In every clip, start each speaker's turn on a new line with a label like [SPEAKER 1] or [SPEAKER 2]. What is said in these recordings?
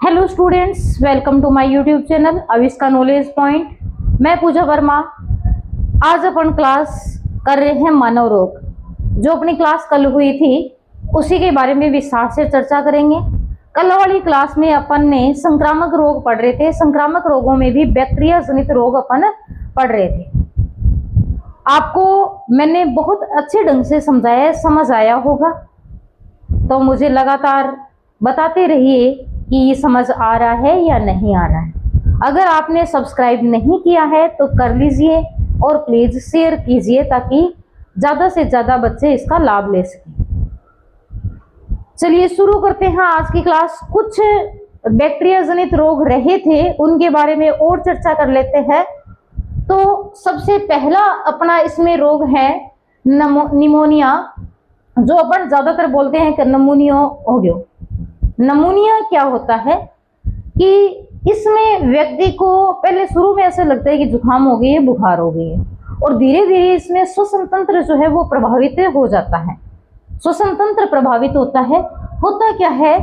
[SPEAKER 1] Hello students, welcome to my YouTube channel Avishka knowledge point. मैं पूजा वर्मा। आज अपन class कर रहे हैं मानव रोग। जो अपनी क्लास कल हुई थी उसी के बारे में विस्तार से चर्चा करेंगे। कल वाली क्लास में अपन ने संक्रामक रोग पढ़ रहे थे। संक्रामक रोगों में भी बैक्टीरिया जनित रोग अपन पढ़ रहे थे। आपको मैंने बहुत अच्छे ढंग से समझाया, समझ आया होगा, तो मुझे लगातार बताते रहिए कि ये समझ आ रहा है या नहीं आ रहा है। अगर आपने सब्सक्राइब नहीं किया है तो कर लीजिए और प्लीज शेयर कीजिए ताकि ज्यादा से ज्यादा बच्चे इसका लाभ ले सकें। चलिए शुरू करते हैं आज की क्लास। कुछ बैक्टीरिया जनित रोग रहे थे उनके बारे में और चर्चा कर लेते हैं। तो सबसे पहला अपना इसमें रोग है निमोनिया, जो अपन ज्यादातर बोलते हैं कि नमूनिया हो गया। नमूनिया क्या होता है कि इसमें व्यक्ति को पहले शुरू में ऐसे लगता है कि जुकाम हो गई है, बुखार हो गई है, और धीरे धीरे इसमें श्वसन तंत्र जो है वो प्रभावित हो जाता है। श्वसन तंत्र प्रभावित होता है। होता क्या है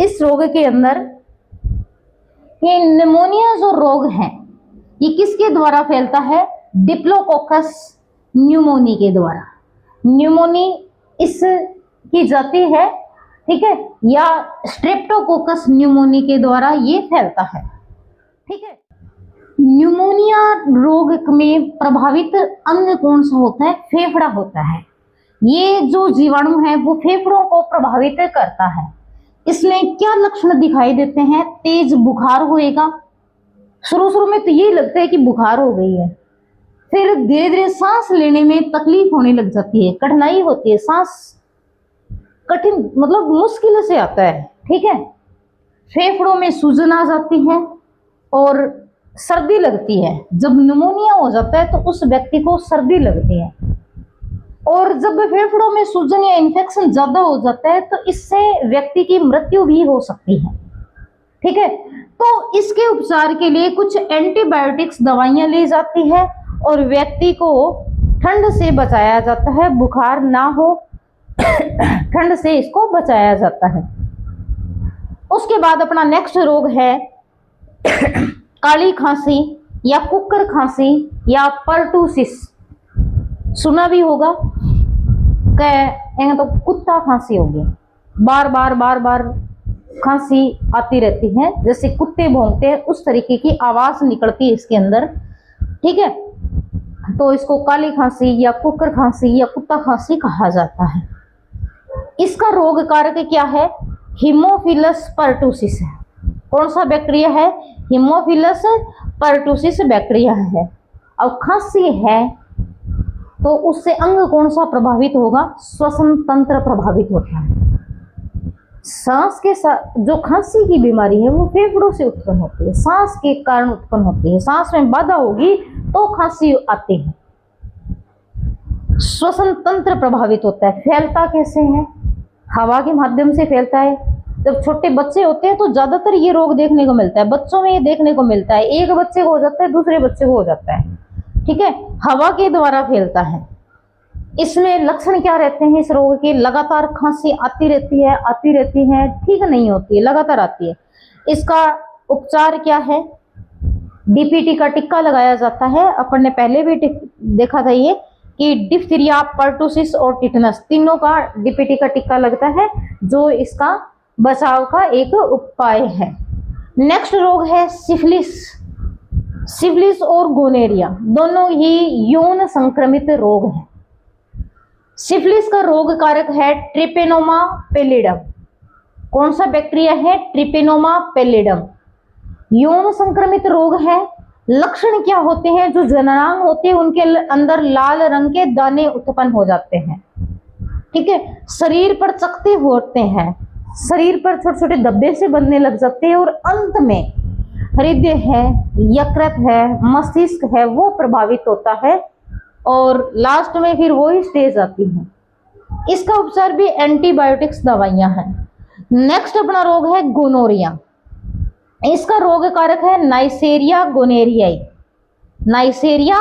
[SPEAKER 1] इस रोग के अंदर, ये निमोनिया जो रोग है ये किसके द्वारा फैलता है? डिप्लोकोकस न्यूमोनी के द्वारा। न्यूमोनी इसकी जाति है, ठीक है, या स्ट्रेप्टोकोकस न्यूमोनी के द्वारा ये फैलता है, ठीक है। न्यूमोनिया रोग में प्रभावित अंग कौन सा होता है? फेफड़ा होता है। ये जो जीवाणु है वो फेफड़ों को प्रभावित करता है। इसमें क्या लक्षण दिखाई देते हैं? तेज बुखार होएगा। शुरू में तो ये लगता है कि बुखार हो गई है, फिर धीरे धीरे सांस लेने में तकलीफ होने लग जाती है, कठिनाई होती है, सांस कठिन मतलब मुश्किल से आता है, ठीक है। फेफड़ों में सूजन आ जाती है और सर्दी लगती है। जब निमोनिया हो जाता है तो उस व्यक्ति को सर्दी लगती है, और जब फेफड़ों में सूजन या इन्फेक्शन ज्यादा हो जाता है तो इससे व्यक्ति की मृत्यु भी हो सकती है, ठीक है। तो इसके उपचार के लिए कुछ एंटीबायोटिक्स दवाइयां ली जाती है और व्यक्ति को ठंड से बचाया जाता है, बुखार ना हो ठंड से इसको बचाया जाता है। उसके बाद अपना नेक्स्ट रोग है काली खांसी या कुकर खांसी या पर्टूसिस। सुना भी होगा, कहेंगे तो कुत्ता खांसी होगी। बार बार खांसी आती रहती है, जैसे कुत्ते भौंकते हैं उस तरीके की आवाज निकलती है इसके अंदर, ठीक है। तो इसको काली खांसी या कुकर खांसी या कुत्ता खांसी कहा जाता है। इसका रोग कारक क्या है? हीमोफिलस पर्टूसिस है। कौन सा बैक्टीरिया है? हीमोफिलस पर्टूसिस बैक्टीरिया है। अब खांसी है तो उससे अंग कौन सा प्रभावित होगा? श्वसन तंत्र प्रभावित होता है। सांस के साथ जो खांसी की बीमारी है वो फेफड़ों से उत्पन्न होती है, सांस के कारण उत्पन्न होती है। सांस में बाधा होगी तो खांसी आती है। श्वसन तंत्र प्रभावित होता है। फैलता कैसे है? हवा के माध्यम से फैलता है। जब छोटे बच्चे होते हैं तो ज्यादातर ये रोग देखने को मिलता है, बच्चों में ये देखने को मिलता है। एक बच्चे को हो जाता है, दूसरे बच्चे को हो जाता है, ठीक है। हवा के द्वारा फैलता है। इसमें लक्षण क्या रहते हैं इस रोग के? लगातार खांसी आती रहती है, ठीक नहीं होती है, लगातार आती है। इसका उपचार क्या है? डीपीटी का टिक्का लगाया जाता है। अपन ने पहले भी देखा था ये कि डिप्थीरिया, पर्टूसिस और टिटनस तीनों का डीपीटी का टिक्का लगता है, जो इसका बचाव का एक उपाय है। नेक्स्ट रोग है सिफिलिस। सिफिलिस और गोनेरिया दोनों ही यौन संक्रमित रोग हैं। सिफिलिस का रोग कारक है ट्रिपेनोमा पैलिडम। कौन सा बैक्टीरिया है? ट्रिपेनोमा पैलिडम। यौन संक्रमित रोग है। लक्षण क्या होते हैं? जो जननांग होते हैं उनके अंदर लाल रंग के दाने उत्पन्न हो जाते हैं, ठीक है। शरीर पर चकते होते हैं, शरीर पर छोटे छोटे धब्बे से बनने लग जाते हैं, और अंत में हृदय है, यकृत है, मस्तिष्क है वो प्रभावित होता है, और लास्ट में फिर वही स्टेज आती है। इसका उपचार भी एंटीबायोटिक्स दवाइयां हैं। नेक्स्ट अपना रोग है गोनोरिया। इसका रोग कारक है नाइसेरिया गोनेरियाई। नाइसेरिया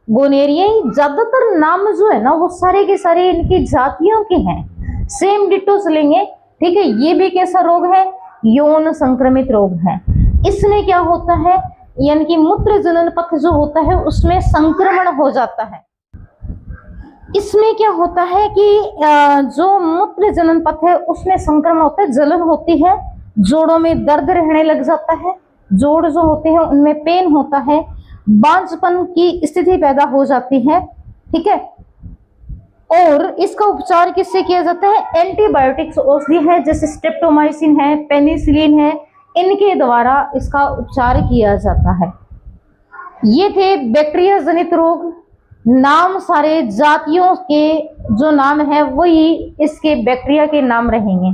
[SPEAKER 1] गोनेरियाई, ज्यादातर नाम जो है ना वो सारे के सारे इनकी जातियों के हैं, सेम डिटो लेंगे, ठीक है। ये भी कैसा रोग है? यौन संक्रमित रोग है। इसमें क्या होता है, यानी कि मूत्र जनन पथ जो होता है उसमें संक्रमण हो जाता है। इसमें क्या होता है कि जो मूत्र जनन पथ है उसमें संक्रमण होता है, जलन होती है, जोड़ों में दर्द रहने लग जाता है, जोड़ जो होते हैं उनमें पेन होता है, बांझपन की स्थिति पैदा हो जाती है। ठीक है, और इसका उपचार किससे किया जाता है? एंटीबायोटिक्स औषधि है जैसे स्ट्रेप्टोमाइसिन है, पेनिसिलिन है, इनके द्वारा इसका उपचार किया जाता है। ये थे बैक्टीरिया जनित रोग। नाम सारे जातियों के जो नाम है वही इसके बैक्टीरिया के नाम रहेंगे।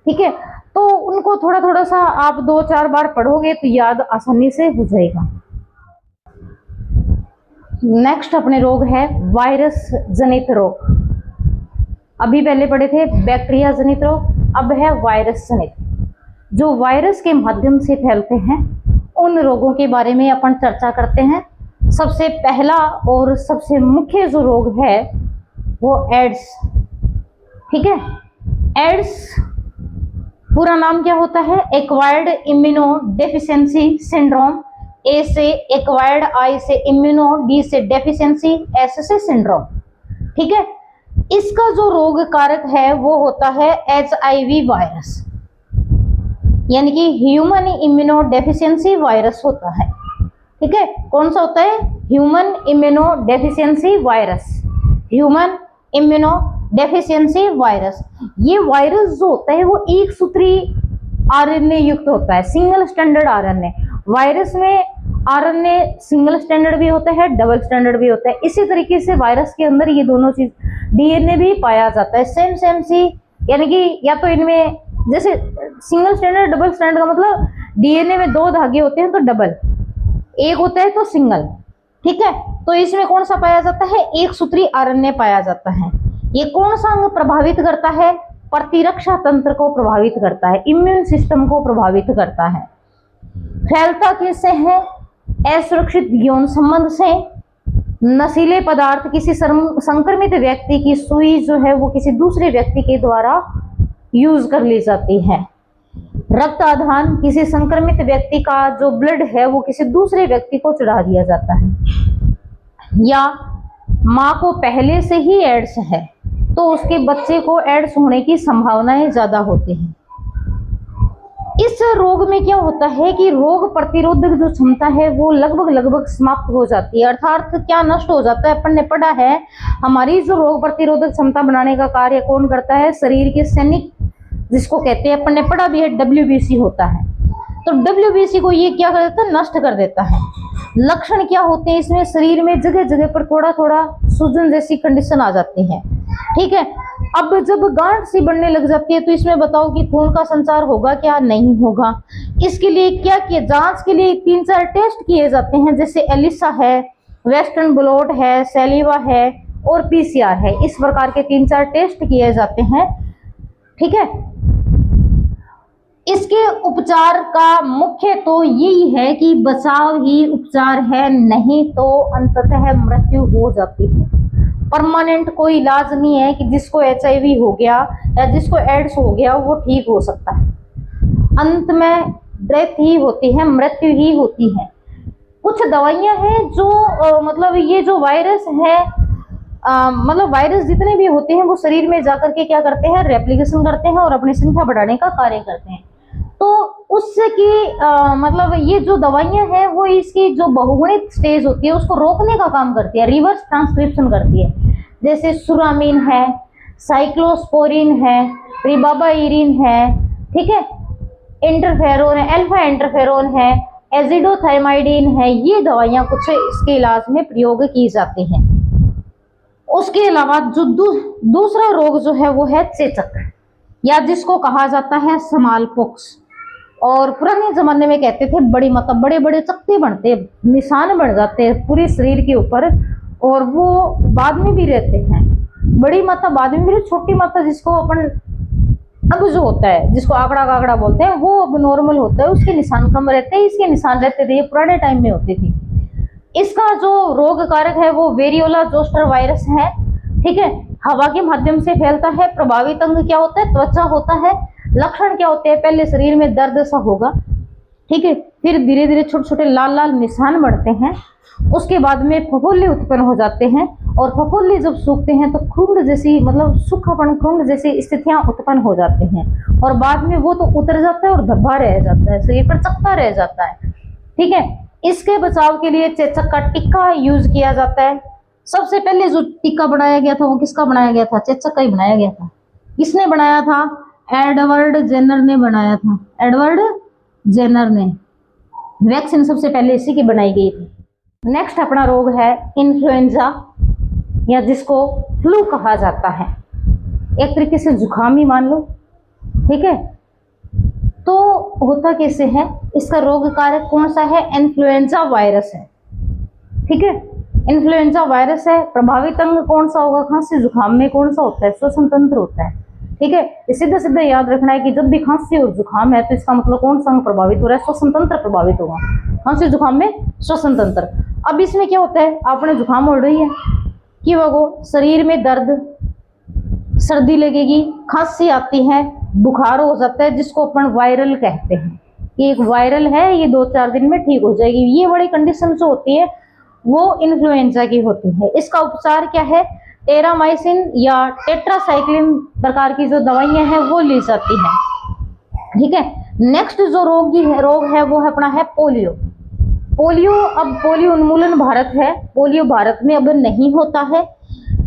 [SPEAKER 1] ठीक है, तो उनको थोड़ा थोड़ा सा आप 2-4 बार पढ़ोगे तो याद आसानी से हो जाएगा। नेक्स्ट अपने रोग है वायरस जनित रोग। अभी पहले पढ़े थे बैक्टीरिया जनित रोग, अब है वायरस जनित। जो वायरस के माध्यम से फैलते हैं उन रोगों के बारे में अपन चर्चा करते हैं। सबसे पहला और सबसे मुख्य जो रोग है वो एड्स। ठीक है, एड्स पूरा नाम क्या होता है? Acquired immuno deficiency syndrome. A से एक्वायर्ड, आई से इम्यूनो, डी से डेफिशिएंसी, एस से सिंड्रोम। ठीक है, इसका जो रोग कारक है वो होता है HIV वायरस, यानी कि ह्यूमन इम्यूनो डेफिशिएंसी वायरस होता है। ठीक है, कौन सा होता है? Human immuno deficiency virus, human immuno deficiency virus. ये वायरस जो होता है वो एक सूत्री आरएनए युक्त होता है, सिंगल स्टैंडर्ड आरएनए। वायरस में आरएनए सिंगल स्टैंडर्ड भी होता है, डबल स्टैंडर्ड भी होता है। इसी तरीके से वायरस के अंदर ये दोनों चीज, डीएनए भी पाया जाता है सेम सेम सी, यानी कि या तो इनमें जैसे सिंगल स्टैंडर्ड डबल स्टैंडर्ड का मतलब डीएनए में 2 धागे होते हैं तो डबल, एक होता है तो सिंगल। ठीक है, तो इसमें कौन सा पाया जाता है? एक सूत्री आरएनए पाया जाता है। ये कौन सा अंग प्रभावित करता है? प्रतिरक्षा तंत्र को प्रभावित करता है, इम्यून सिस्टम को प्रभावित करता है। फैलता किससे है? असुरक्षित यौन संबंध से। नशीले पदार्थ, किसी संक्रमित व्यक्ति की सुई जो है वो किसी दूसरे व्यक्ति के द्वारा यूज कर ली जाती है। रक्त आधान, किसी संक्रमित व्यक्ति का जो ब्लड है वो किसी दूसरे व्यक्ति को चढ़ा दिया जाता है। या माँ को पहले से ही एड्स है तो उसके बच्चे को एड्स होने की संभावनाएं ज्यादा होती हैं। इस रोग में क्या होता है कि रोग प्रतिरोधक जो क्षमता है वो लगभग समाप्त हो जाती है, अर्थात क्या नष्ट हो जाता है? अपन ने पढ़ा है हमारी जो रोग प्रतिरोधक क्षमता बनाने का कार्य कौन करता है? शरीर के सैनिक, जिसको कहते हैं, अपन ने पढ़ा भी है, WBC होता है। तो WBC को ये क्या कर देता है? नष्ट कर देता है। लक्षण क्या होते हैं इसमें? शरीर में जगह जगह पर थोड़ा थोड़ा सूजन जैसी कंडीशन आ जाती है। ठीक है, अब जब गांठ सी बढ़ने लग जाती है तो इसमें बताओ कि खून का संचार होगा क्या? नहीं होगा। इसके लिए क्या किया? जांच के लिए 3-4 टेस्ट किए जाते हैं, जैसे एलिसा है, वेस्टर्न ब्लॉट है, सेलिवा है और PCR है। इस प्रकार के 3-4 टेस्ट किए जाते हैं। ठीक है, इसके उपचार का मुख्य तो यही है कि बचाव ही उपचार है, नहीं तो अंततः मृत्यु हो जाती है। परमानेंट कोई इलाज नहीं है कि जिसको HIV हो गया या जिसको एड्स हो गया वो ठीक हो सकता है। अंत में डेथ ही होती है, मृत्यु ही होती है। कुछ दवाइयां हैं जो मतलब ये जो वायरस है, मतलब वायरस जितने भी होते हैं वो शरीर में जाकर के क्या करते हैं? रेप्लिकेशन करते हैं और अपनी संख्या बढ़ाने का कार्य करते हैं। तो उससे कि मतलब ये जो दवाइयां हैं वो इसकी जो बहुगुणित स्टेज होती है उसको रोकने का काम करती है, रिवर्स ट्रांसक्रिप्शन करती है। जैसे सुरामीन है, साइक्लोस्पोरिन है, रिबाबाइरिन है, ठीक है, इंटरफेरोन है, अल्फा इंटरफेरोन है, एजिडोथाइमाइडिन है। ये दवाइयां कुछ इसके इलाज में प्रयोग की जाती हैं। उसके अलावा जो दूसरा रोग जो है वो है चेचक, या जिसको कहा जाता है स्मॉल पॉक्स। और पुराने जमाने में कहते थे बड़ी माता, बड़े बड़े चकते बनते, निशान बन जाते हैं पूरे शरीर के ऊपर, और वो बाद में भी रहते हैं। बड़ी माता बाद में भी, छोटी माता जिसको अपन अब जो होता है, जिसको आंकड़ा काकड़ा बोलते हैं, वो अब नॉर्मल होता है, उसके निशान कम रहते हैं, इसके निशान रहते थे। ये पुराने टाइम में होती थी। इसका जो रोग कारक है वो वेरियोला जोस्टर वायरस है। ठीक है, हवा के माध्यम से फैलता है। प्रभावित अंग क्या होता है? त्वचा होता है। लक्षण क्या होते हैं? पहले शरीर में दर्द सा होगा, ठीक है, फिर धीरे धीरे छोटे छोटे लाल लाल निशान बढ़ते हैं, उसके बाद में फफूंदी उत्पन्न हो जाते हैं, और फफूंदी जब सूखते हैं तो खुंड जैसी, मतलब सूखापन खुंड जैसी स्थितियां उत्पन्न हो जाती हैं, और बाद में वो तो उतर जाता है और धब्बा रह जाता है, शरीर पर चकत्ता रह जाता है, ठीक है। इसके बचाव के लिए चेचक का टीका यूज किया जाता है। सबसे पहले जो टीका बनाया गया था वो किसका बनाया गया था? चेचक का ही बनाया गया था। किसने बनाया था? एडवर्ड जेनर ने बनाया था, एडवर्ड जेनर ने। वैक्सीन सबसे पहले इसी की बनाई गई थी। नेक्स्ट अपना रोग है इन्फ्लुएंजा, या जिसको फ्लू कहा जाता है, एक तरीके से जुकाम ही मान लो, ठीक है। तो होता कैसे है? इसका रोग कारक कौन सा है? इन्फ्लुएंजा वायरस है, ठीक है। इन्फ्लुएंजा वायरस है। प्रभावित अंग कौन सा होगा? खांसी जुकाम में कौन सा होता है? श्वसन तंत्र होता है, ठीक है। सीधे सीधे याद रखना है कि जब भी खांसी और जुकाम है तो इसका मतलब कौन सा अंग प्रभावित हो रहा है? श्वसन तंत्र प्रभावित होगा। खांसी जुकाम में श्वसन तंत्र। अब इसमें क्या होता है? आपने जुकाम हो रही है कि वो शरीर में दर्द, सर्दी लगेगी, खांसी आती है, बुखार हो जाता है, जिसको अपन वायरल कहते हैं कि एक वायरल है, ये 2-4 दिन में ठीक हो जाएगी। ये बड़ी कंडीशन जो होती है वो इन्फ्लुएंजा की होती है। इसका उपचार क्या है? टेरामाइसिन या टेट्रासाइक्लिन प्रकार की जो दवाइयां हैं वो ली जाती हैं, ठीक है। नेक्स्ट जो रोग है वो है अपना है पोलियो। पोलियो, अब पोलियो उन्मूलन भारत है, पोलियो भारत में अब नहीं होता है।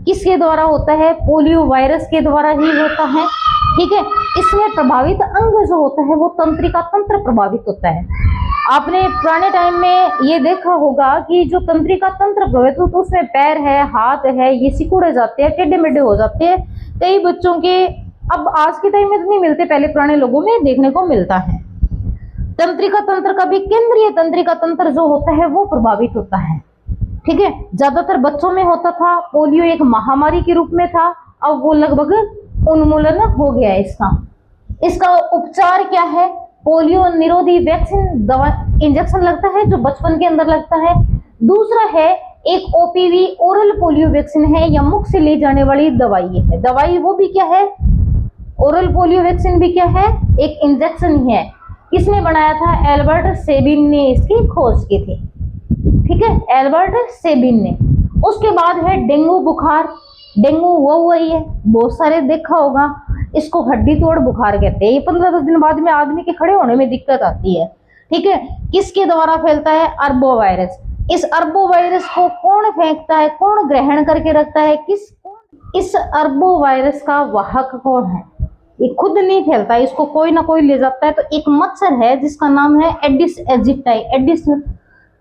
[SPEAKER 1] किसके द्वारा होता है? पोलियो वायरस के द्वारा ही होता है, ठीक है। इसमें प्रभावित अंग जो होता है वो तंत्रिका तंत्र प्रभावित होता है। आपने पुराने टाइम में ये देखा होगा कि जो तंत्रिका तंत्र प्रभावित होता है उसमें पैर है, हाथ है, ये सिकुड़े जाते हैं, टेढ़े मेढ़े हो जाते हैं। कई बच्चों के, अब आज के टाइम में तो नहीं मिलते, पहले पुराने लोगों में देखने को मिलता है। तंत्रिका तंत्र का भी केंद्रीय तंत्रिका तंत्र जो होता है वो प्रभावित होता है, ठीक है। ज्यादातर बच्चों में होता था। पोलियो एक महामारी के रूप में था, अब वो लगभग उन्मूलन हो गया है इसका उपचार क्या है? पोलियो निरोधी वैक्सीन दवा इंजेक्शन लगता है जो बचपन के अंदर लगता है। दूसरा है एक ओपीवी ओरल पोलियो वैक्सीन है, या मुख से ली जाने वाली दवाई है। दवाई वो भी क्या है? ओरल पोलियो वैक्सीन भी क्या है? एक इंजेक्शन ही है। किसने बनाया था? एल्बर्ट सेबिन ने इसकी खोज की थी, ठीक है, एल्बर्ट सेबिन ने। उसके बाद है डेंगू बुखार। डेंगू वो वही है, बहुत सारे देखा होगा, इसको हड्डी तोड़ बुखार कहते हैं। ये 15-10 दिन बाद में आदमी के खड़े होने में दिक्कत आती है, ठीक है। किसके द्वारा फैलता है? अरबो वायरस। इस अरबो वायरस को कौन फेंकता है, कौन ग्रहण करके रखता है? इस अरबो वायरस का वाहक कौन है? ये खुद नहीं फैलता, इसको कोई ना कोई ले जाता है। तो एक मच्छर है जिसका नाम है एडिस एजिप्टाई, एडिस,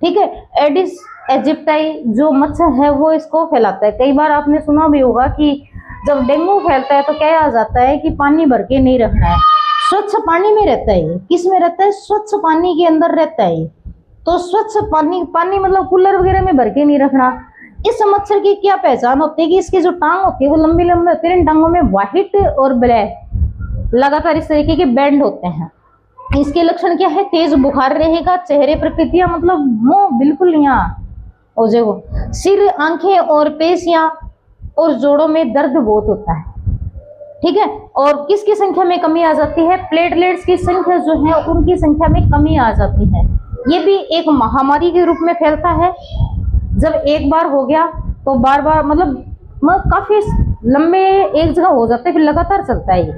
[SPEAKER 1] ठीक है, एडिस एजिप्टाई जो मच्छर है वो इसको फैलाता है। कई बार आपने सुना भी होगा कि जब डेंगू फैलता है तो क्या आ जाता है कि पानी भर के नहीं रखना है, स्वच्छ पानी में रहता है। किस में रहता है? स्वच्छ पानी के अंदर रहता है। तो स्वच्छ पानी मतलब कूलर वगैरह में भर के नहीं रखना। इस मच्छर की क्या पहचान होती है कि इसकी जो टांग होती है वो लंबी लंबी होती है, इन टांगों में व्हाइट और ब्लैक लगातार इस तरीके के बैंड होते हैं। इसके लक्षण क्या है? तेज बुखार रहेगा, चेहरे पर पितियां, मतलब मुंह बिल्कुल यहाँ हो जाएगा, सिर, आंखें और पेशियां और जोड़ों में दर्द बहुत होता है, ठीक है। और किसकी संख्या में कमी आ जाती है? प्लेटलेट्स की संख्या जो है उनकी संख्या में कमी आ जाती है। ये भी एक महामारी के रूप में फैलता है। जब एक बार हो गया तो बार बार मतलब काफी लंबे एक जगह हो जाते हैं, फिर लगातार चलता है ये,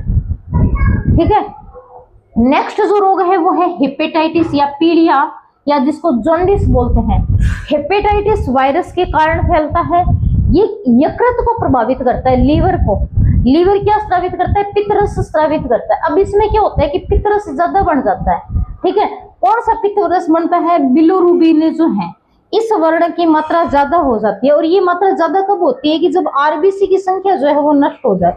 [SPEAKER 1] ठीक है। नेक्स्ट जो रोग है वो है हेपेटाइटिस या पीलिया, या जिसको जॉन्डिस बोलते हैं। हेपेटाइटिस वायरस के कारण फैलता है। ये यकृत को प्रभावित करता है, लीवर को। लीवर क्या स्रावित करता है? पित्तरस स्रावित करता है। अब इसमें क्या होता है कि पित्तरस ज्यादा बन जाता है, ठीक है। कौन सा पित्तरस बनता है? बिलिरुबिन जो है, इस वर्ण की मात्रा ज्यादा हो जाती है। और ये मात्रा ज्यादा कब होती है? कि जब आरबीसी की संख्या जो है वो नष्ट हो जाए,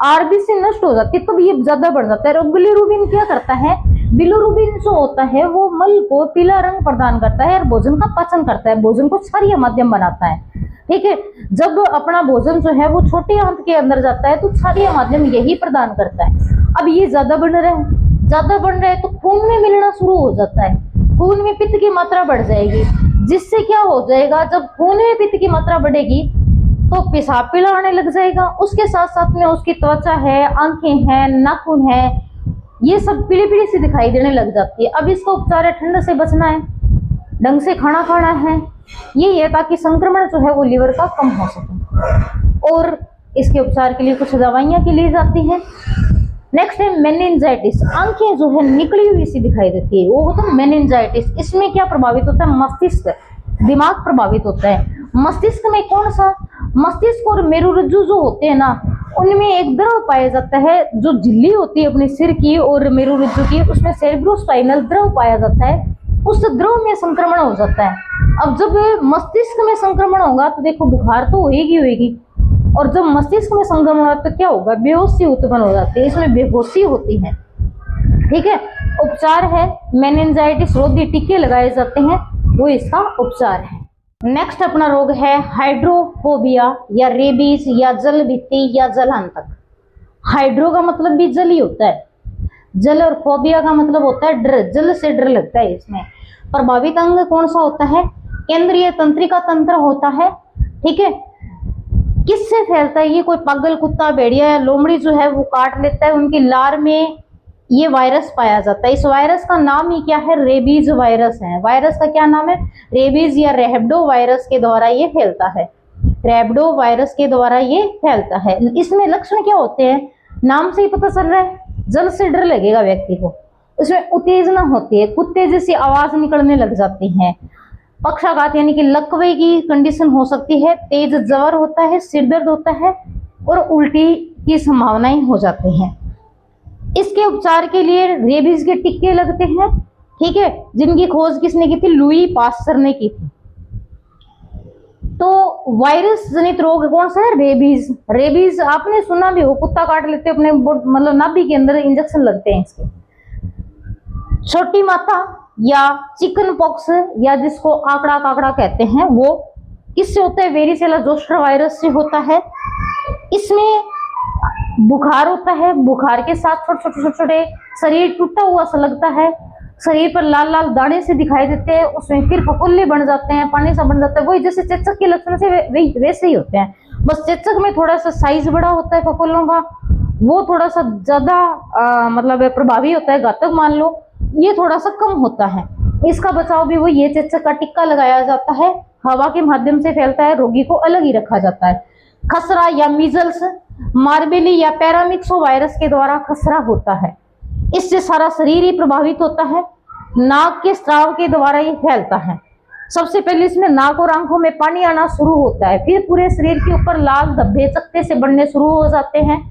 [SPEAKER 1] आरबीसी नष्ट हो जाती है तब ये ज्यादा बढ़ जाता है। और बिलिरुबिन क्या करता है? बिलिरुबिन जो होता है वो मल को पीला रंग प्रदान करता है और भोजन का पाचन करता है, भोजन को क्षारीय माध्यम बनाता है, ठीक है। जब अपना भोजन जो है वो छोटे आंत के अंदर जाता है तो क्षारीय माध्यम यही प्रदान करता है। अब ये ज्यादा बढ़ रहा है तो खून में मिलना शुरू हो जाता है, खून में पित्त की मात्रा बढ़ जाएगी, जिससे क्या हो जाएगा? जब खून में पित्त की मात्रा बढ़ेगी तो पेशाब पीला आने लग जाएगा। उसके साथ साथ में उसकी त्वचा है, आंखें हैं, नाखून है, ये सब पीली पीली सी दिखाई देने लग जाती है। अब इसका उपचार है, ठंड से बचना है, ढंग से खाना खाना है, यही है ताकि संक्रमण जो है वो लीवर का कम हो सके। और इसके उपचार के लिए कुछ दवाइयाँ की ली जाती हैं। नेक्स्ट है मेनिंजाइटिस। आंखें जो है निकली हुई सी दिखाई देती है, वो होता है मेनिंजाइटिस। इसमें क्या प्रभावित होता है? मस्तिष्क, दिमाग प्रभावित होता है। मस्तिष्क में कौन सा? मस्तिष्क और मेरुरज्जु जो होते हैं ना, उनमें एक द्रव पाया जाता है जो झिल्ली होती है अपने सिर की और मेरुरज्जु की, उसमें सेरेब्रोस्पाइनल द्रव पाया जाता है। उस द्रव में संक्रमण हो जाता है। अब जब मस्तिष्क में संक्रमण होगा तो देखो बुखार तो होगी, और जब मस्तिष्क में संक्रमण होगा तो क्या होगा? बेहोशी उत्पन्न हो जाती है, इसमें बेहोशी होती है। ठीक है, उपचार है मेनिंजाइटिस रोधी टीके लगाए जाते हैं, वो इसका उपचार है। नेक्स्ट अपना रोग है हाइड्रोफोबिया या रेबीज या जल भीति या जलांतक। हाइड्रो का मतलब भी जल ही होता है, जल, और फोबिया का मतलब होता है डर, जल से डर लगता है। इसमें प्रभावित अंग कौन सा होता है? केंद्रीय तंत्रिका तंत्र होता है। ठीक है, किससे फैलता है? ये कोई पागल कुत्ता, भेड़िया या लोमड़ी जो है वो काट लेता है, उनकी लार में ये वायरस पाया जाता है। इस वायरस का नाम ही क्या है? रेबीज वायरस है। वायरस का क्या नाम है? रेबीज या रैबिडो वायरस के द्वारा ये फैलता है। रैबिडो वायरस के द्वारा ये फैलता है। इसमें लक्षण क्या होते हैं? नाम से ही पता चल रहा है, जल से डर लगेगा व्यक्ति को। इसमें उत्तेजना होती है, कुत्ते जैसी आवाज निकलने लग जाती है, पक्षाघात यानी कि लकवे की कंडीशन हो सकती है, तेज ज्वर होता है, सिर दर्द होता है और उल्टी की संभावनाएं हो जाती हैं। इसके उपचार के लिए रेबीज के टीके लगते हैं। ठीक है, जिनकी खोज किसने की थी? लुई पास्चर ने की थी। तो वायरस जनित रोग कौन सा है? रेबीज। रेबीज आपने सुना भी हो, कुत्ता काट लेते अपने मतलब नाभि के अंदर इंजेक्शन लगते हैं इसके। छोटी माता या चिकन पॉक्स या जिसको आंकड़ा काकड़ा कहते हैं, वो किससे होता है? वेरिसेला जोस्टर वायरस से होता है। इसमें बुखार होता है, बुखार के साथ छोटे छोटे शरीर टूटा हुआ सा लगता है, शरीर पर लाल लाल दाने से दिखाई देते हैं, उसमें फिर फफूंदी बन जाते हैं, पानी सा बन जाता है। वही जैसे चेचक के लक्षण से वैसे ही होते हैं, बस चेचक में थोड़ा सा साइज बड़ा होता है फफूंदों का, वो थोड़ा सा ज्यादा मतलब प्रभावी होता है, घातक मान लो। ये थोड़ा सा कम होता है। इसका बचाव भी वो ये चेचक का टिक्का लगाया जाता है, हवा के माध्यम से फैलता है, रोगी को अलग ही रखा जाता है। खसरा या मीजल्स, मार्बेली या पैरामिक्सो वायरस के द्वारा खसरा होता है, इससे सारा शरीर ही प्रभावित होता है। नाक के स्राव के द्वारा ये फैलता है। सबसे पहले इसमें नाक और आंखों में पानी आना शुरू होता है, फिर पूरे शरीर के ऊपर लाल धब्बे चकते से बनने शुरू हो जाते हैं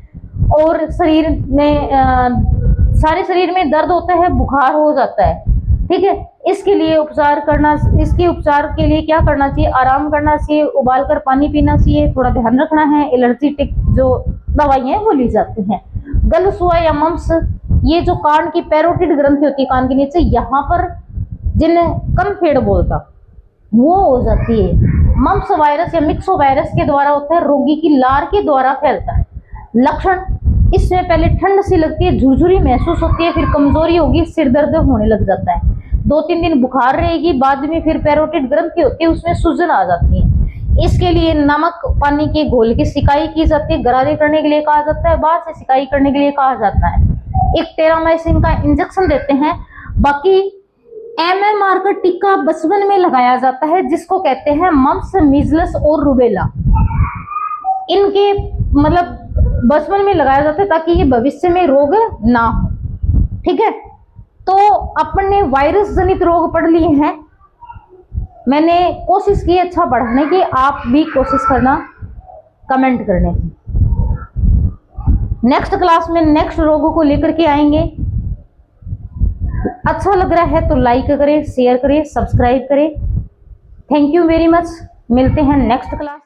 [SPEAKER 1] और शरीर में सारे शरीर में दर्द होता है, बुखार हो जाता है। ठीक है, इसके उपचार के लिए क्या करना चाहिए? आराम करना चाहिए, उबाल कर पानी पीना चाहिए, थोड़ा ध्यान रखना है। एलर्जीटिक जो दवाइयां वो ली जाती हैं। गलसुआ या मम्स, ये जो कान की पैरोटिड ग्रंथि होती है कान के नीचे, यहाँ पर जिन्हें कम फेड़ बोलता वो हो जाती है। मम्स वायरस या मिक्सो वायरस के द्वारा होता है, रोगी की लार के द्वारा फैलता है। लक्षण, इसमें पहले ठंड सी लगती है, झुरझुरी महसूस होती है, फिर कमजोरी होगी, सिर दर्द होने लग जाता है, 2-3 दिन बुखार रहेगी, बाद में फिर पैरोटिड ग्रंथि होती है, उसमें सूजन आ जाती है। इसके लिए नमक पानी के घोल की सिकाई की जाती है, गरारे करने के लिए कहा जाता है, बाहर से सिकाई करने के लिए कहा जाता है। एक टेरामाइसिन का इंजेक्शन देते हैं। बाकी MMR का टीका बचपन में लगाया जाता है, जिसको कहते हैं मम्स, मीजल्स और रूबेला। इनके मतलब बचपन में लगाया जाता है ताकि ये भविष्य में रोग ना हो। ठीक है, तो अपन ने वायरस जनित रोग पढ़ लिए हैं। मैंने कोशिश की अच्छा पढ़ाने की, आप भी कोशिश करना कमेंट करने की। नेक्स्ट क्लास में नेक्स्ट रोगों को लेकर के आएंगे। अच्छा लग रहा है तो लाइक करें, शेयर करें, सब्सक्राइब करें। Thank you very much. मिलते हैं नेक्स्ट क्लास।